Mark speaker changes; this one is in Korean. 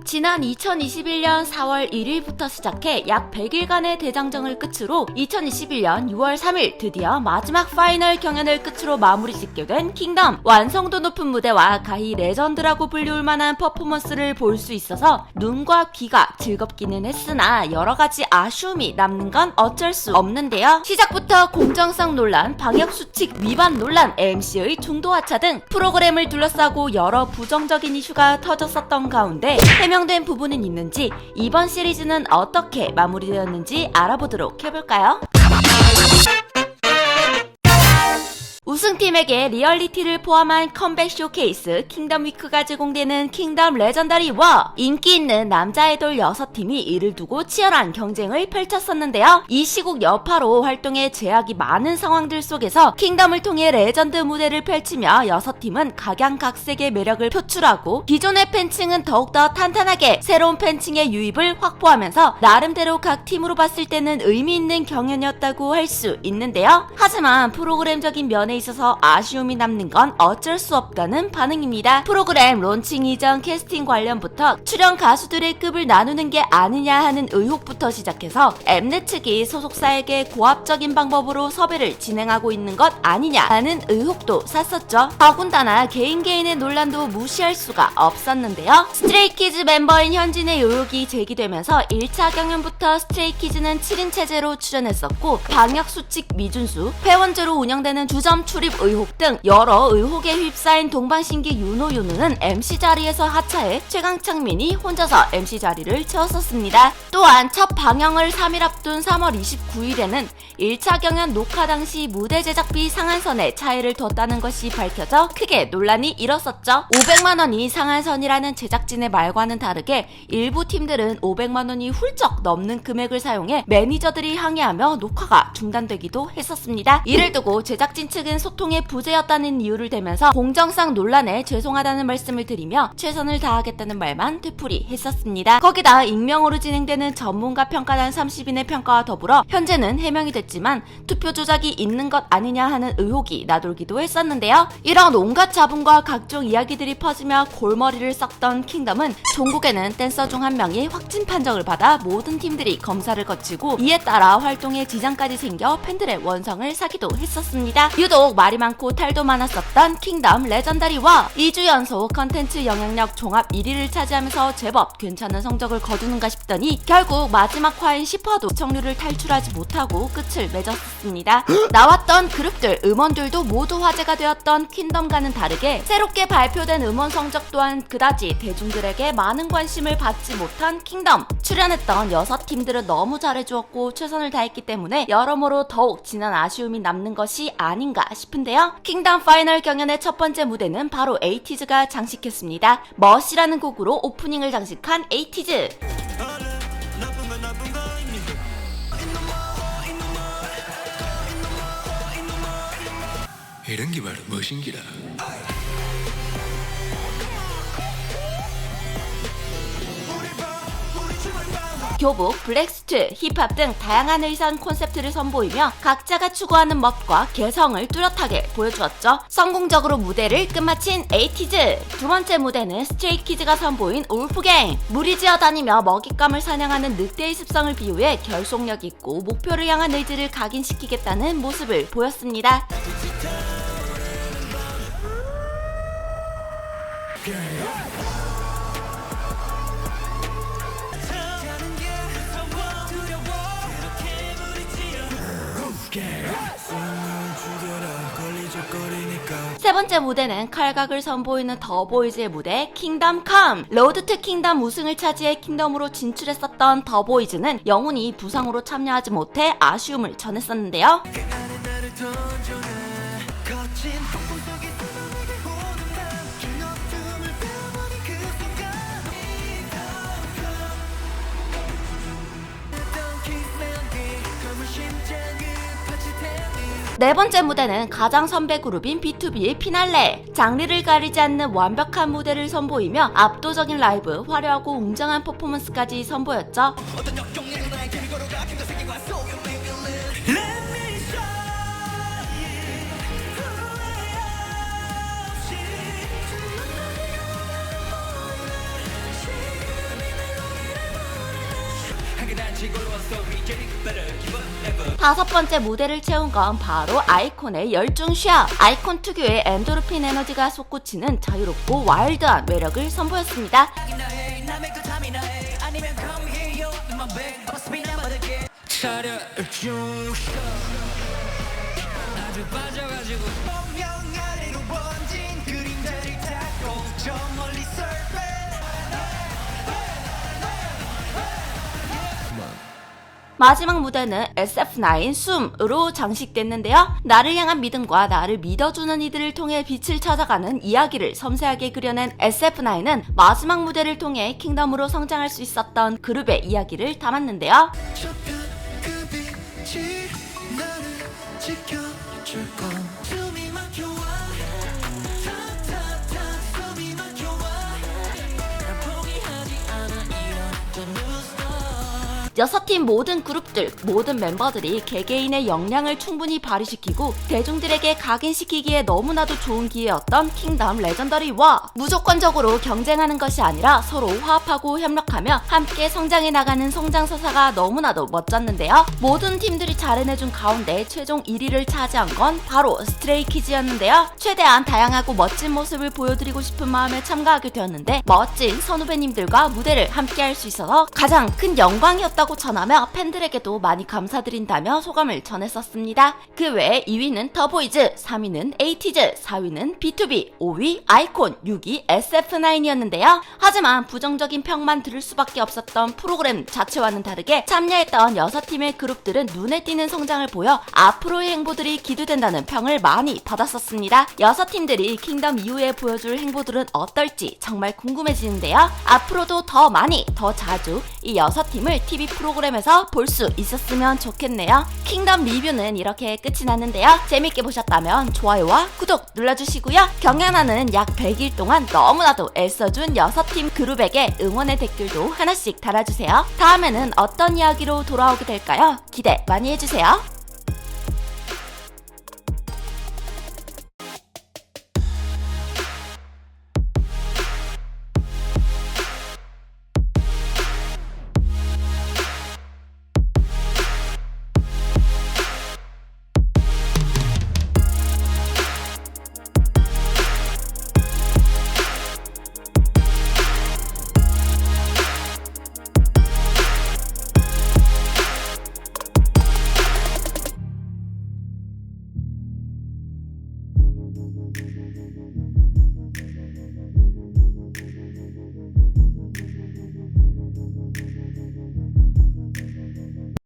Speaker 1: 지난 2021년 4월 1일부터 시작해 약 100일간의 대장정을 끝으로 2021년 6월 3일 드디어 마지막 파이널 경연을 끝으로 마무리 짓게 된 킹덤. 완성도 높은 무대와 가히 레전드라고 불리울 만한 퍼포먼스를 볼 수 있어서 눈과 귀가 즐겁기는 했으나 여러가지 아쉬움이 남는 건 어쩔 수 없는데요. 시작부터 공정성 논란, 방역수칙 위반 논란, MC의 중도 하차 등 프로그램을 둘러싸고 여러 부정적인 이슈가 터졌었던 가운데 해명된 부분은 있는지, 이번 시리즈는 어떻게 마무리되었는지 알아보도록 해볼까요? 우승팀에게 리얼리티를 포함한 컴백 쇼케이스 킹덤 위크가 제공되는 킹덤 레전더리 워. 인기 있는 남자 아이돌 6팀이 이를 두고 치열한 경쟁을 펼쳤었는데요. 이 시국 여파로 활동에 제약이 많은 상황들 속에서 킹덤을 통해 레전드 무대를 펼치며 6팀은 각양각색의 매력을 표출하고 기존의 팬층은 더욱더 탄탄하게 새로운 팬층의 유입을 확보하면서 나름대로 각 팀으로 봤을 때는 의미 있는 경연이었다고 할 수 있는데요. 하지만 프로그램적인 면에 있어서 아쉬움이 남는 건 어쩔 수 없다는 반응입니다. 프로그램 론칭 이전 캐스팅 관련부터 출연 가수들의 급을 나누는 게 아니냐 하는 의혹부터 시작해서 엠넷 측이 소속사에게 고압적인 방법으로 섭외를 진행하고 있는 것 아니냐 하는 의혹도 샀었죠. 더군다나 개인의 논란도 무시할 수가 없었는데요. 스트레이키즈 멤버인 현진의 의혹이 제기되면서 1차 경연부터 스트레이키즈는 7인 체제로 출연했었고 방역수칙 미준수, 회원제로 운영되는 주점 출입 의혹 등 여러 의혹에 휩싸인 동방신기 윤호윤우는 MC 자리에서 하차해 최강창민이 혼자서 MC 자리를 채웠었습니다. 또한 첫 방영을 3일 앞둔 3월 29일에는 1차 경연 녹화 당시 무대 제작비 상한선에 차이를 뒀다는 것이 밝혀져 크게 논란이 일었었죠. 500만원이 상한선이라는 제작진의 말과는 다르게 일부 팀들은 500만원이 훌쩍 넘는 금액을 사용해 매니저들이 항의하며 녹화가 중단되기도 했었습니다. 이를 두고 제작진 측은 소통의 부재였다는 이유를 대면서 공정성 논란에 죄송하다는 말씀을 드리며 최선을 다하겠다는 말만 되풀이했었습니다. 거기다 익명으로 진행되는 전문가 평가단 30인의 평가와 더불어 현재는 해명이 됐지만 투표 조작이 있는 것 아니냐 하는 의혹이 나돌기도 했었는데요. 이런 온갖 잡음과 각종 이야기들이 퍼지며 골머리를 썩던 킹덤은 종국에는 댄서 중 한 명이 확진 판정을 받아 모든 팀들이 검사를 거치고 이에 따라 활동에 지장까지 생겨 팬들의 원성을 사기도 했었습니다. 유독 말이 많고 탈도 많았었던 킹덤 레전더리 워. 2주 연속 컨텐츠 영향력 종합 1위를 차지하면서 제법 괜찮은 성적을 거두는가 싶더니 결국 마지막 화인 10화도 시청률을 탈출하지 못하고 끝을 맺었습니다. 나왔던 그룹들, 음원들도 모두 화제가 되었던 킹덤과는 다르게 새롭게 발표된 음원 성적 또한 그다지 대중들에게 많은 관심을 받지 못한 킹덤. 출연했던 6팀들은 너무 잘해주었고 최선을 다했기 때문에 여러모로 더욱 진한 아쉬움이 남는 것이 아닌가 싶은데요. 킹덤 파이널 경연의 첫 번째 무대는 바로 에이티즈가 장식했습니다. 멋이라는 곡으로 오프닝을 장식한 에이티즈.
Speaker 2: 이런 게 바로 멋인기라.
Speaker 1: 교복, 블랙스트, 힙합 등 다양한 의상 콘셉트를 선보이며 각자가 추구하는 멋과 개성을 뚜렷하게 보여주었죠. 성공적으로 무대를 끝마친 에이티즈. 두 번째 무대는 스트레이키즈가 선보인 울프갱. 무리지어 다니며 먹잇감을 사냥하는 늑대의 습성을 비유해 결속력 있고 목표를 향한 의지를 각인시키겠다는 모습을 보였습니다. 세 번째 무대는 칼각을 선보이는 더보이즈의 무대 킹덤 컴. 로드 투 킹덤 우승을 차지해 킹덤으로 진출했었던 더보이즈는 영훈이 부상으로 참여하지 못해 아쉬움을 전했었는데요. 네 번째 무대는 가장 선배 그룹인 BTOB의 피날레. 장르를 가리지 않는 완벽한 무대를 선보이며 압도적인 라이브, 화려하고 웅장한 퍼포먼스까지 선보였죠. 다섯 번째 무대를 채운 건 바로 아이콘의 열중샷. 아이콘 특유의 엔도르핀 에너지가 솟구치는 자유롭고 와일드한 매력을 선보였습니다. 마지막 무대는 SF9 숨으로 장식됐는데요. 나를 향한 믿음과 나를 믿어주는 이들을 통해 빛을 찾아가는 이야기를 섬세하게 그려낸 SF9은 마지막 무대를 통해 킹덤으로 성장할 수 있었던 그룹의 이야기를 담았는데요. 여섯 팀 모든 그룹들, 모든 멤버들이 개개인의 역량을 충분히 발휘시키고 대중들에게 각인시키기에 너무나도 좋은 기회였던 킹덤 레전더리 워. 무조건적으로 경쟁하는 것이 아니라 서로 화합하고 협력하며 함께 성장해 나가는 성장서사가 너무나도 멋졌는데요. 모든 팀들이 잘 해내준 가운데 최종 1위를 차지한 건 바로 스트레이키즈였는데요. 최대한 다양하고 멋진 모습을 보여드리고 싶은 마음에 참가하게 되었는데 멋진 선후배님들과 무대를 함께 할 수 있어서 가장 큰 영광이었다고 전하며 팬들에게도 많이 감사드린다며 소감을 전했었습니다. 그 외에 2위는 더보이즈, 3위는 에이티즈, 4위는 B2B, 5위 아이콘, 6위 SF9이었는데요. 하지만 부정적인 평만 들을 수밖에 없었던 프로그램 자체와는 다르게 참여했던 6팀의 그룹들은 눈에 띄는 성장을 보여 앞으로의 행보들이 기대된다는 평을 많이 받았었습니다. 6팀들이 킹덤 이후에 보여줄 행보들은 어떨지 정말 궁금해지는데요. 앞으로도 더 많이, 더 자주 이 6팀을 TV 프로그램에서 볼 수 있었으면 좋겠네요. 킹덤 리뷰는 이렇게 끝이 났는데요. 재밌게 보셨다면 좋아요와 구독 눌러주시고요. 경연하는 약 100일 동안 너무나도 애써준 6팀 그룹에게 응원의 댓글도 하나씩 달아주세요. 다음에는 어떤 이야기로 돌아오게 될까요? 기대 많이 해주세요.